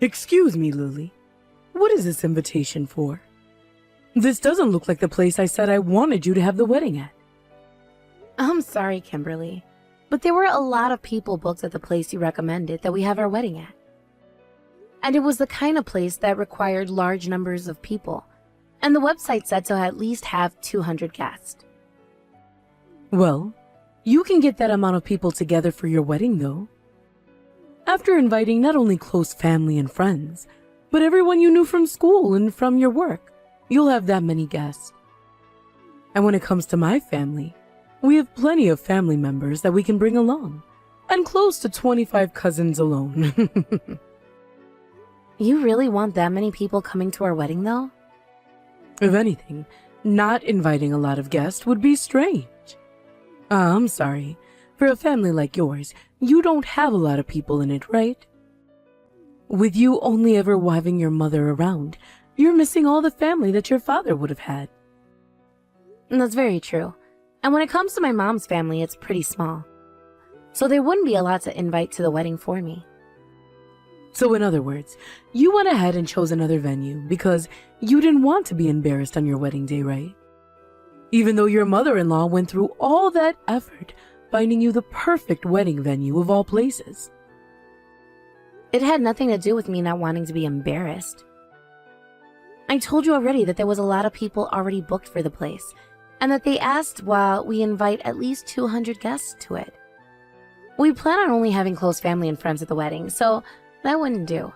Excuse me, Lily. What is this invitation for? This doesn't look like the place I said I wanted you to have the wedding at. I'm sorry, Kimberly, but there were a lot of people booked at the place you recommended that we have our wedding at. And it was the kind of place that required large numbers of people, and the website said to at least have 200 guests. Well, you can get that amount of people together for your wedding, though. After inviting not only close family and friends, but everyone you knew from school and from your work, you'll have that many guests. And when it comes to my family, we have plenty of family members that we can bring along, and close to 25 cousins alone. You really want that many people coming to our wedding, though? If anything, not inviting a lot of guests would be strange. I'm sorry. For a family like yours, you don't have a lot of people in it, right? With you only ever having your mother around, you're missing all the family that your father would have had. That's very true. And when it comes to my mom's family, it's pretty small. So there wouldn't be a lot to invite to the wedding for me. So in other words, you went ahead and chose another venue because you didn't want to be embarrassed on your wedding day, right? Even though your mother-in-law went through all that effort finding you the perfect wedding venue of all places. It had nothing to do with me not wanting to be embarrassed. I told you already that there was a lot of people already booked for the place, and that they asked while we invite at least 200 guests to it. We plan on only having close family and friends at the wedding, so that wouldn't do.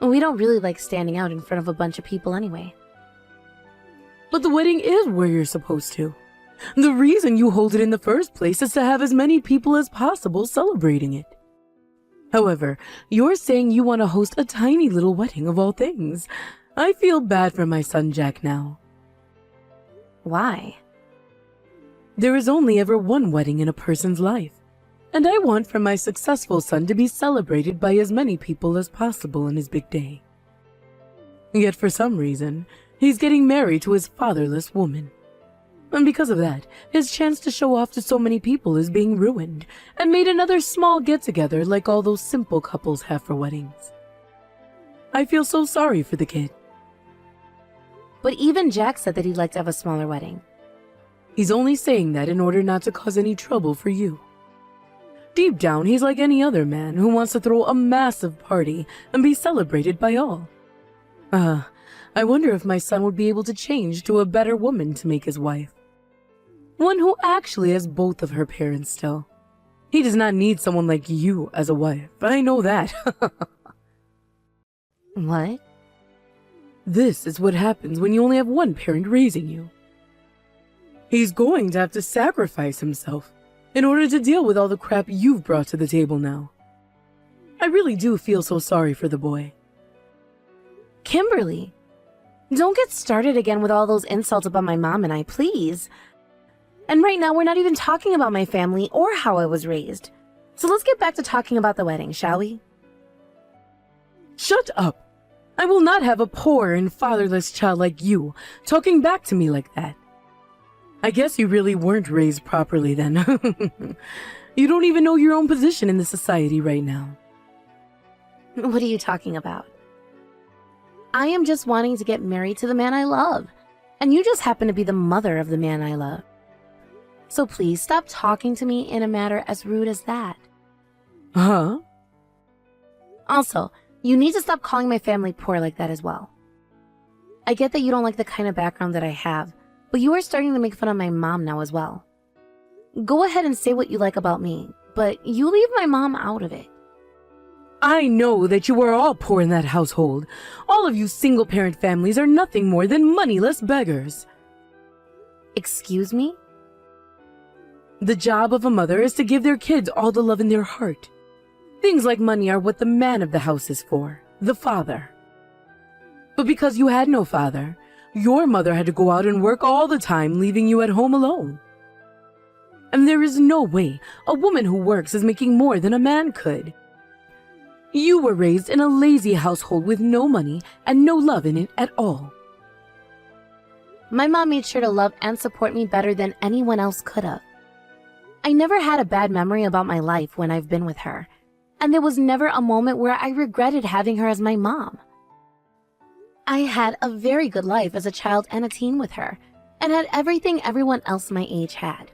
We don't really like standing out in front of a bunch of people anyway. But the wedding is where you're supposed to. The reason you hold it in the first place is to have as many people as possible celebrating it. However, you're saying you want to host a tiny little wedding of all things. I feel bad for my son Jack now. Why? There is only ever one wedding in a person's life, and I want for my successful son to be celebrated by as many people as possible on his big day. Yet for some reason, he's getting married to his fatherless woman. And because of that, his chance to show off to so many people is being ruined, and made another small get-together like all those simple couples have for weddings. I feel so sorry for the kid. But even Jack said that he'd like to have a smaller wedding. He's only saying that in order not to cause any trouble for you. Deep down, he's like any other man who wants to throw a massive party and be celebrated by all. I wonder if my son would be able to change to a better woman to make his wife. One who actually has both of her parents still. He does not need someone like you as a wife. I know that. What? This is what happens when you only have one parent raising you. He's going to have to sacrifice himself in order to deal with all the crap you've brought to the table now. I really do feel so sorry for the boy. Kimberly, don't get started again with all those insults about my mom and I, please. And right now, we're not even talking about my family or how I was raised. So let's get back to talking about the wedding, shall we? Shut up! I will not have a poor and fatherless child like you talking back to me like that. I guess you really weren't raised properly then. You don't even know your own position in the society right now. What are you talking about? I am just wanting to get married to the man I love, and you just happen to be the mother of the man I love. So please stop talking to me in a manner as rude as that. Huh? Also, you need to stop calling my family poor like that as well. I get that you don't like the kind of background that I have, but you are starting to make fun of my mom now as well. Go ahead and say what you like about me, but you leave my mom out of it. I know that you are all poor in that household. All of you single-parent families are nothing more than moneyless beggars. Excuse me? The job of a mother is to give their kids all the love in their heart. Things like money are what the man of the house is for, the father. But because you had no father, your mother had to go out and work all the time, leaving you at home alone. And there is no way a woman who works is making more than a man could. You were raised in a lazy household with no money and no love in it at all. My mom made sure to love and support me better than anyone else could have. I never had a bad memory about my life when I've been with her, and there was never a moment where I regretted having her as my mom. I had a very good life as a child and a teen with her, and had everything everyone else my age had.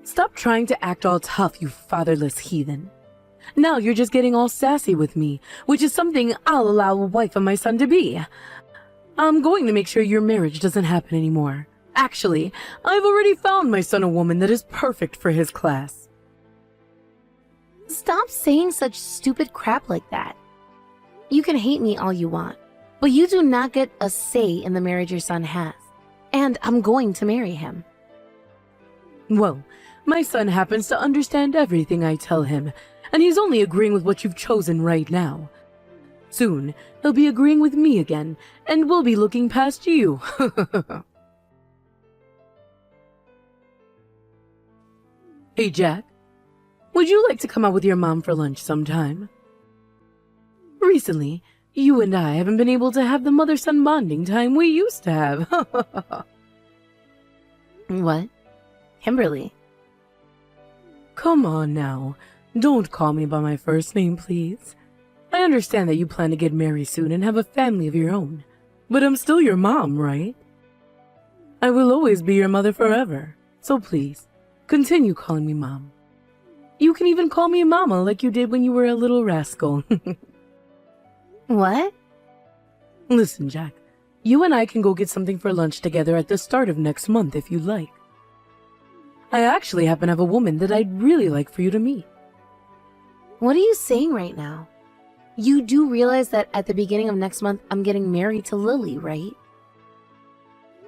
Stop trying to act all tough, you fatherless heathen. Now you're just getting all sassy with me, which is something I'll allow a wife of my son to be. I'm going to make sure your marriage doesn't happen anymore. Actually, I've already found my son a woman that is perfect for his class. Stop saying such stupid crap like that. You can hate me all you want, but you do not get a say in the marriage your son has. And I'm going to marry him. Well, my son happens to understand everything I tell him, and he's only agreeing with what you've chosen right now. Soon, he'll be agreeing with me again, and we'll be looking past you. Hey, Jack. Would you like to come out with your mom for lunch sometime? Recently, you and I haven't been able to have the mother-son bonding time we used to have. What? Kimberly? Come on now. Don't call me by my first name, please. I understand that you plan to get married soon and have a family of your own, but I'm still your mom, right? I will always be your mother forever, so please, continue calling me Mom. You can even call me Mama like you did when you were a little rascal. What? Listen, Jack, you and I can go get something for lunch together at the start of next month if you'd like. I actually happen to have a woman that I'd really like for you to meet. What are you saying right now? You do realize that at the beginning of next month, I'm getting married to Lily, right?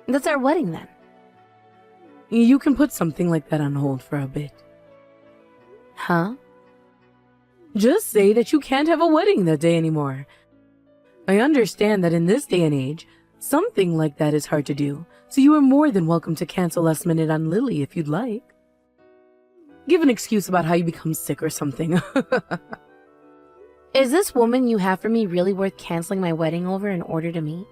That's our wedding then. You can put something like that on hold for a bit. Huh? Just say that you can't have a wedding that day anymore. I understand that in this day and age, something like that is hard to do, so you are more than welcome to cancel last minute on Lily if you'd like. Give an excuse about how you become sick or something. Is this woman you have for me really worth canceling my wedding over in order to meet?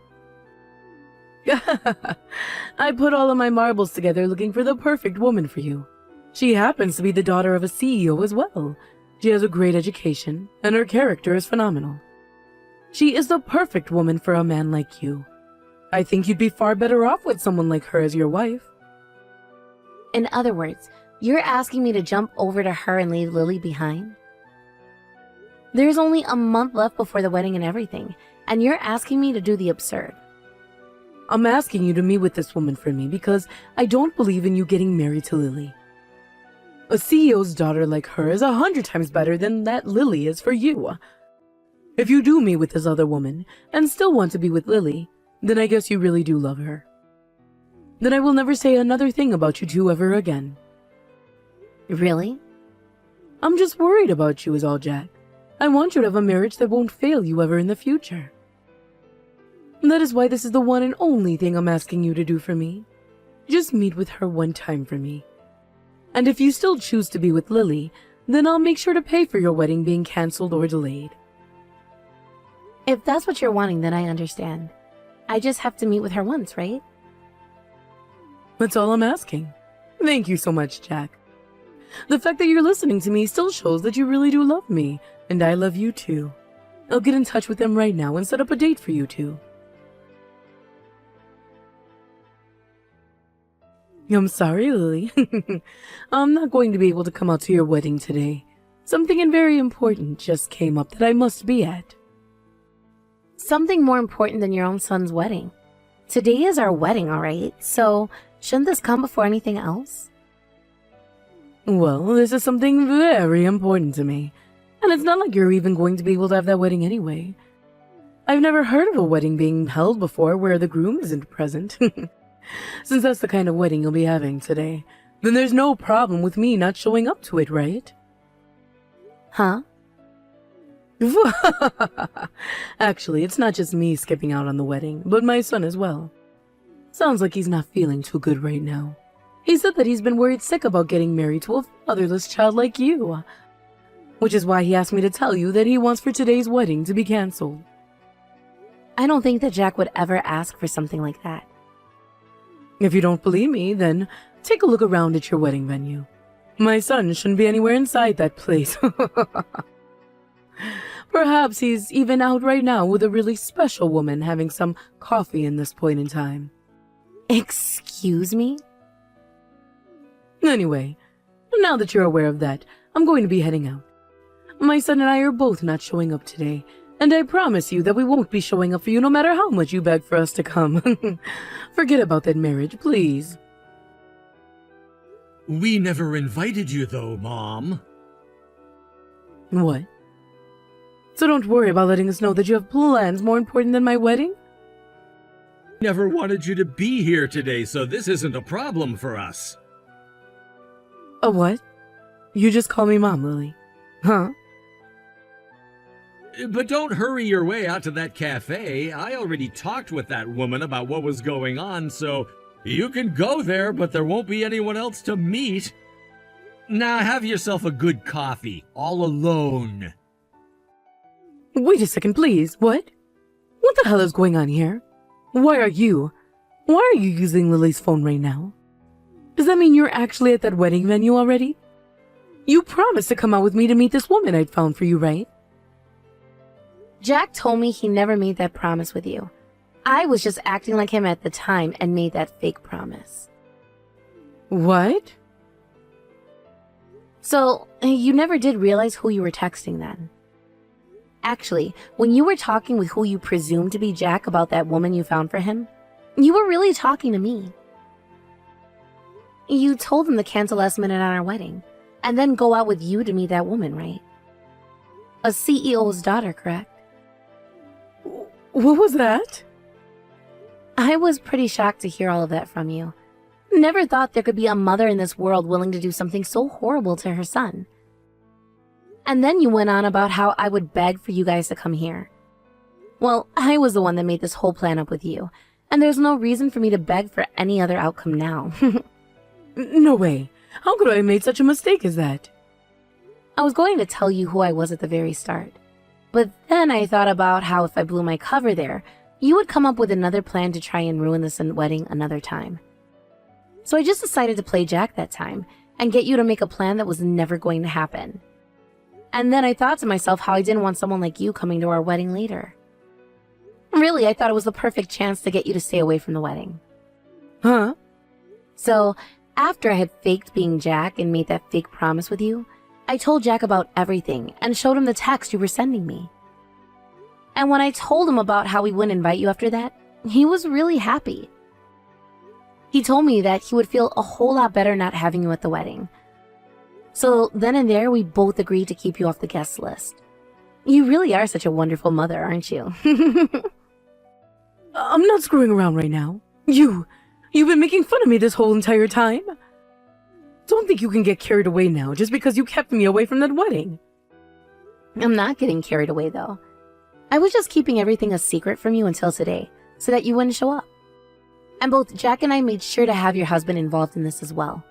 I put all of my marbles together looking for the perfect woman for you. She happens to be the daughter of a CEO as well. She has a great education, and her character is phenomenal. She is the perfect woman for a man like you. I think you'd be far better off with someone like her as your wife. In other words, you're asking me to jump over to her and leave Lily behind? There's only a month left before the wedding and everything, and you're asking me to do the absurd. I'm asking you to meet with this woman for me because I don't believe in you getting married to Lily. A CEO's daughter like her is 100 times better than that Lily is for you. If you do meet with this other woman and still want to be with Lily, then I guess you really do love her. Then I will never say another thing about you two ever again. Really? I'm just worried about you is all, Jack. I want you to have a marriage that won't fail you ever in the future. That is why this is the one and only thing I'm asking you to do for me. Just meet with her one time for me. And if you still choose to be with Lily, then I'll make sure to pay for your wedding being cancelled or delayed. If that's what you're wanting, then I understand. I just have to meet with her once, right? That's all I'm asking. Thank you so much, Jack. The fact that you're listening to me still shows that you really do love me, and I love you too. I'll get in touch with them right now and set up a date for you two. I'm sorry, Lily. I'm not going to be able to come out to your wedding today. Something very important just came up that I must be at. Something more important than your own son's wedding. Today is our wedding, all right? So, shouldn't this come before anything else? Well, this is something very important to me. And it's not like you're even going to be able to have that wedding anyway. I've never heard of a wedding being held before where the groom isn't present. Since that's the kind of wedding you'll be having today, then there's no problem with me not showing up to it, right? Huh? Actually, it's not just me skipping out on the wedding, but my son as well. Sounds like he's not feeling too good right now. He said that he's been worried sick about getting married to a fatherless child like you. Which is why he asked me to tell you that he wants for today's wedding to be cancelled. I don't think that Jack would ever ask for something like that. If you don't believe me, then take a look around at your wedding venue. My son shouldn't be anywhere inside that place. Perhaps he's even out right now with a really special woman having some coffee in this point in time. Excuse me? Anyway, now that you're aware of that, I'm going to be heading out. My son and I are both not showing up today, and I promise you that we won't be showing up for you no matter how much you beg for us to come. Forget about that marriage, please. We never invited you though, Mom. What? So don't worry about letting us know that you have plans more important than my wedding? Never wanted you to be here today, so this isn't a problem for us. A what? You just call me Mom, Lily. Huh? But don't hurry your way out to that cafe. I already talked with that woman about what was going on, so you can go there, but there won't be anyone else to meet. Now have yourself a good coffee, all alone. Wait a second, please. What? What the hell is going on here? Why are you using Lily's phone right now? Does that mean you're actually at that wedding venue already? You promised to come out with me to meet this woman I'd found for you, right? Jack told me he never made that promise with you. I was just acting like him at the time and made that fake promise. What? So, you never did realize who you were texting then? Actually, when you were talking with who you presumed to be Jack about that woman you found for him, you were really talking to me. You told him to cancel last minute on our wedding, and then go out with you to meet that woman, right? A CEO's daughter, correct? What was that? I was pretty shocked to hear all of that from you. Never thought there could be a mother in this world willing to do something so horrible to her son. And then you went on about how I would beg for you guys to come here. Well, I was the one that made this whole plan up with you, and there's no reason for me to beg for any other outcome now. No way. How could I have made such a mistake as that? I was going to tell you who I was at the very start, but then I thought about how if I blew my cover there, you would come up with another plan to try and ruin this wedding another time. So I just decided to play Jack that time and get you to make a plan that was never going to happen. And then I thought to myself how I didn't want someone like you coming to our wedding later. Really, I thought it was the perfect chance to get you to stay away from the wedding. Huh? So, after I had faked being Jack and made that fake promise with you, I told Jack about everything and showed him the text you were sending me. And when I told him about how we wouldn't invite you after that, he was really happy. He told me that he would feel a whole lot better not having you at the wedding. So then and there, we both agreed to keep you off the guest list. You really are such a wonderful mother, aren't you? I'm not screwing around right now. You've been making fun of me this whole entire time. Don't think you can get carried away now just because you kept me away from that wedding. I'm not getting carried away, though. I was just keeping everything a secret from you until today, so that you wouldn't show up. And both Jack and I made sure to have your husband involved in this as well.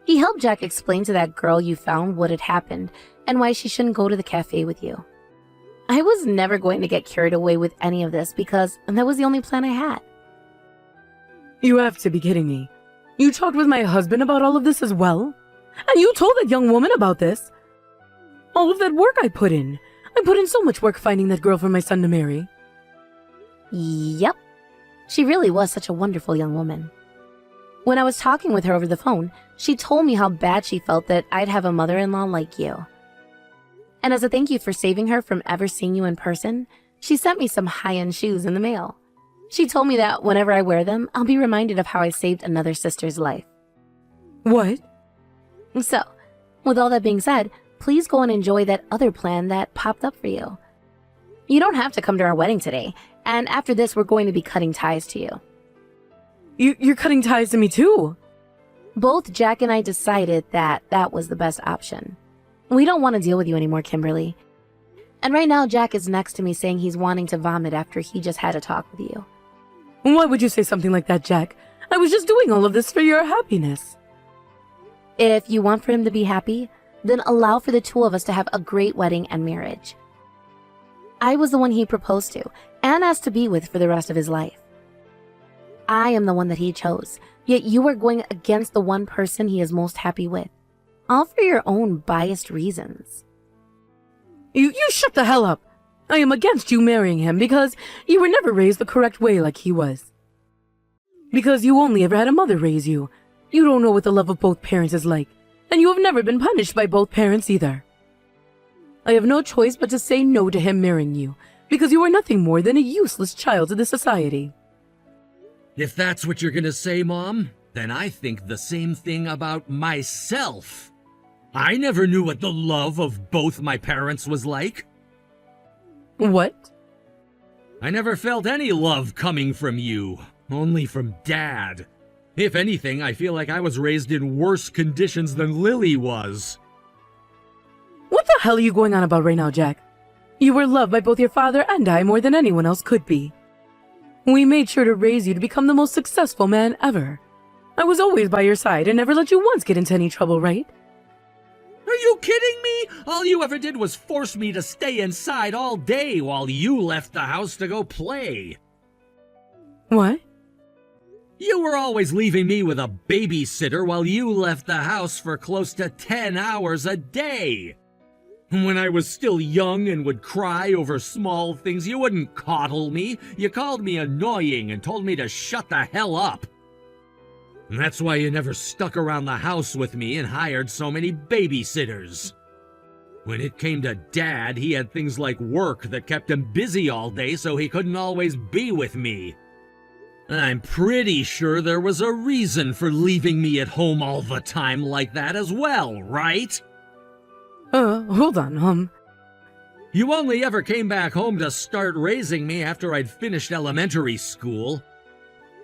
He helped Jack explain to that girl you found what had happened and why she shouldn't go to the cafe with you. I was never going to get carried away with any of this because that was the only plan I had. You have to be kidding me. You talked with my husband about all of this as well? And you told that young woman about this? All of that work I put in so much work finding that girl for my son to marry. Yep. She really was such a wonderful young woman. When I was talking with her over the phone, she told me how bad she felt that I'd have a mother-in-law like you. And as a thank you for saving her from ever seeing you in person, she sent me some high-end shoes in the mail. She told me that whenever I wear them, I'll be reminded of how I saved another sister's life. What? So, with all that being said, please go and enjoy that other plan that popped up for you. You don't have to come to our wedding today, and after this, we're going to be cutting ties to you. You're cutting ties to me too. Both Jack and I decided that that was the best option. We don't want to deal with you anymore, Kimberly. And right now, Jack is next to me saying he's wanting to vomit after he just had a talk with you. Why would you say something like that, Jack? I was just doing all of this for your happiness. If you want for him to be happy, then allow for the two of us to have a great wedding and marriage. I was the one he proposed to and asked to be with for the rest of his life. I am the one that he chose, yet you are going against the one person he is most happy with. all for your own biased reasons. You shut the hell up! I am against you marrying him because you were never raised the correct way like he was. Because you only ever had a mother raise you. You don't know what the love of both parents is like, and you have never been punished by both parents either. I have no choice but to say no to him marrying you, because you are nothing more than a useless child to this society. If that's what you're gonna say, Mom, then I think the same thing about myself. I never knew what the love of both my parents was like. What? I never felt any love coming from you, only from Dad. If anything, I feel like I was raised in worse conditions than Lily was. What the hell are you going on about right now, Jack? You were loved by both your father and I more than anyone else could be. We made sure to raise you to become the most successful man ever. I was always by your side and never let you once get into any trouble, right? Are you kidding me? All you ever did was force me to stay inside all day while you left the house to go play. What? You were always leaving me with a babysitter while you left the house for close to 10 hours a day. When I was still young and would cry over small things, you wouldn't coddle me. You called me annoying and told me to shut the hell up. And that's why you never stuck around the house with me and hired so many babysitters. When it came to Dad, he had things like work that kept him busy all day, so he couldn't always be with me. I'm pretty sure there was a reason for leaving me at home all the time like that as well, right? Hold on, You only ever came back home to start raising me after I'd finished elementary school.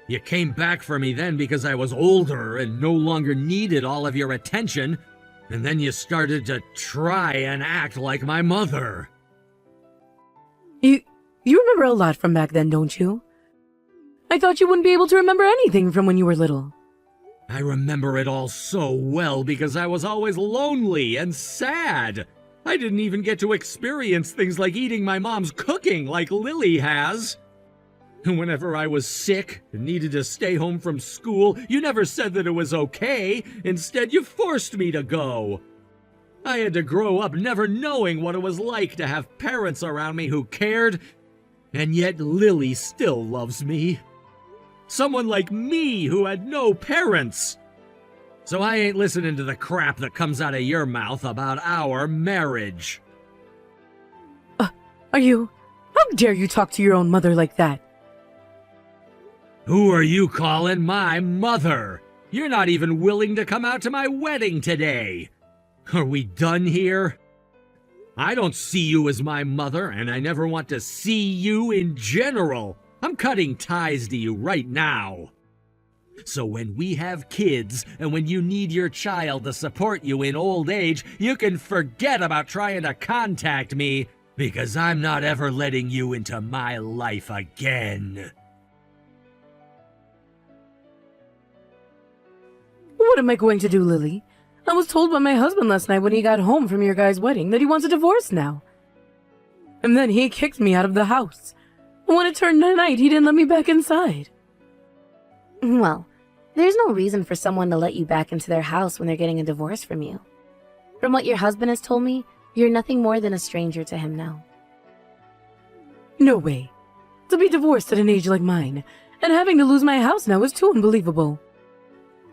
You came back for me then because I was older and no longer needed all of your attention, and then you started to try and act like my mother. You remember a lot from back then, don't you? I thought you wouldn't be able to remember anything from when you were little. I remember it all so well because I was always lonely and sad. I didn't even get to experience things like eating my mom's cooking like Lily has. And whenever I was sick and needed to stay home from school, you never said that it was okay. Instead, you forced me to go. I had to grow up never knowing what it was like to have parents around me who cared, and yet Lily still loves me. Someone like me who had no parents. So I ain't listening to the crap that comes out of your mouth about our marriage. How dare you talk to your own mother like that? Who are you calling my mother? You're not even willing to come out to my wedding today. Are we done here? I don't see you as my mother, and I never want to see you in general. I'm cutting ties to you right now. So when we have kids, and when you need your child to support you in old age, you can forget about trying to contact me, because I'm not ever letting you into my life again. What am I going to do, Lily? I was told by my husband last night when he got home from your guy's wedding that he wants a divorce now. And then he kicked me out of the house. When it turned night, he didn't let me back inside. Well, there's no reason for someone to let you back into their house when they're getting a divorce from you. From what your husband has told me, you're nothing more than a stranger to him now. No way. To be divorced at an age like mine, and having to lose my house now is too unbelievable.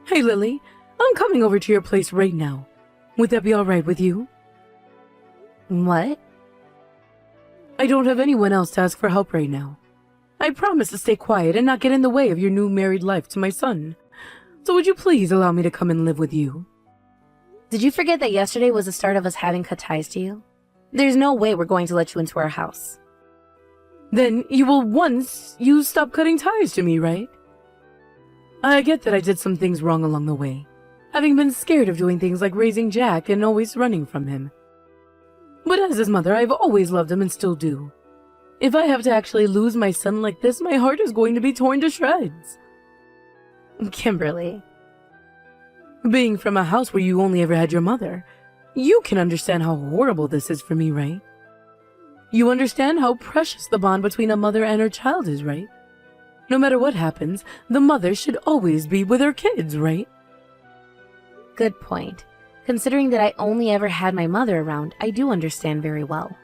Hey, Lily, I'm coming over to your place right now. Would that be all right with you? What? I don't have anyone else to ask for help right now. I promise to stay quiet and not get in the way of your new married life to my son. So would you please allow me to come and live with you? Did you forget that yesterday was the start of us having cut ties to you? There's no way we're going to let you into our house. Then you will once you stop cutting ties to me, right? I get that I did some things wrong along the way, having been scared of doing things like raising Jack and always running from him. But as his mother, I've always loved him and still do. If I have to actually lose my son like this, my heart is going to be torn to shreds. Kimberly. Being from a house where you only ever had your mother, you can understand how horrible this is for me, right? You understand how precious the bond between a mother and her child is, right? No matter what happens, the mother should always be with her kids, right? Good point. Considering that I only ever had my mother around, I do understand very well.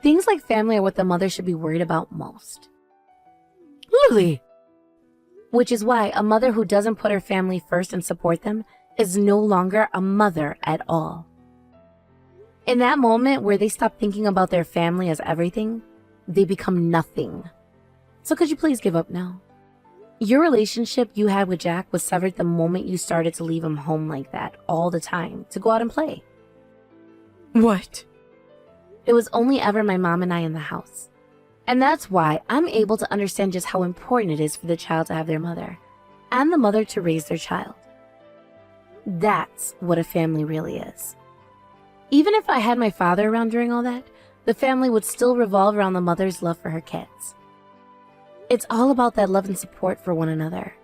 Things like family are what the mother should be worried about most. Lily! Which is why a mother who doesn't put her family first and support them is no longer a mother at all. In that moment where they stop thinking about their family as everything, they become nothing. So could you please give up now? Your relationship you had with Jack was severed the moment you started to leave him home like that all the time to go out and play. What? It was only ever my mom and I in the house. And that's why I'm able to understand just how important it is for the child to have their mother, and the mother to raise their child. That's what a family really is. Even if I had my father around during all that, the family would still revolve around the mother's love for her kids. It's all about that love and support for one another.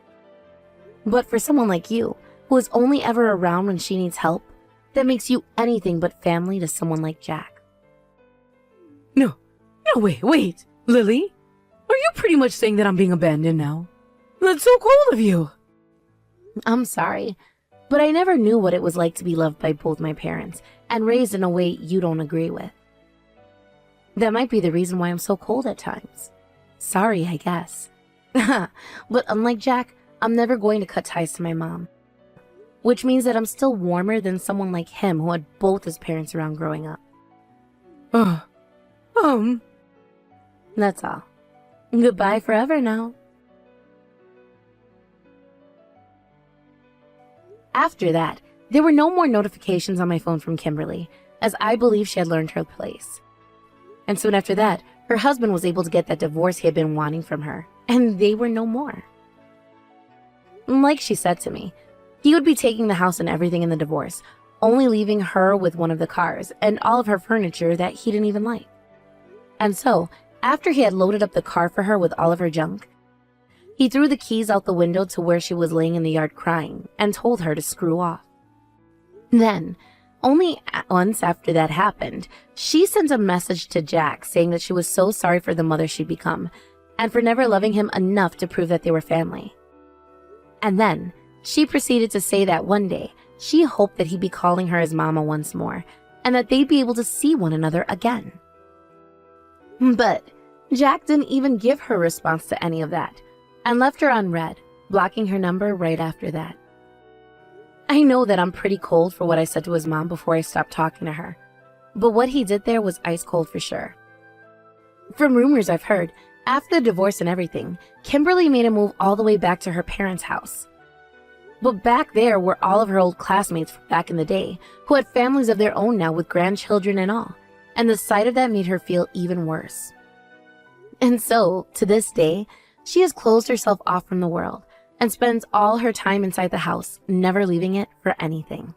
But for someone like you, who is only ever around when she needs help, that makes you anything but family to someone like Jack. No, wait. Lily? Are you pretty much saying that I'm being abandoned now? That's so cold of you. I'm sorry, but I never knew what it was like to be loved by both my parents and raised in a way you don't agree with. That might be the reason why I'm so cold at times. Sorry, I guess. But unlike Jack, I'm never going to cut ties to my mom. Which means that I'm still warmer than someone like him who had both his parents around growing up. That's all. Goodbye forever now. After that, there were no more notifications on my phone from Kimberly, as I believe she had learned her place. And soon after that, her husband was able to get that divorce he had been wanting from her, and they were no more. Like she said to me, he would be taking the house and everything in the divorce, only leaving her with one of the cars and all of her furniture that he didn't even like. And so, after he had loaded up the car for her with all of her junk, he threw the keys out the window to where she was laying in the yard crying and told her to screw off. Then, only once after that happened, she sent a message to Jack saying that she was so sorry for the mother she'd become and for never loving him enough to prove that they were family. And then, she proceeded to say that one day, she hoped that he'd be calling her his mama once more and that they'd be able to see one another again. But Jack didn't even give her response to any of that and left her on read, blocking her number right after that. I know that I'm pretty cold for what I said to his mom before I stopped talking to her, but what he did there was ice cold for sure. From rumors I've heard, after the divorce and everything, Kimberly made a move all the way back to her parents' house. But back there were all of her old classmates from back in the day, who had families of their own now with grandchildren and all, and the sight of that made her feel even worse. And so, to this day, she has closed herself off from the world and spends all her time inside the house, never leaving it for anything.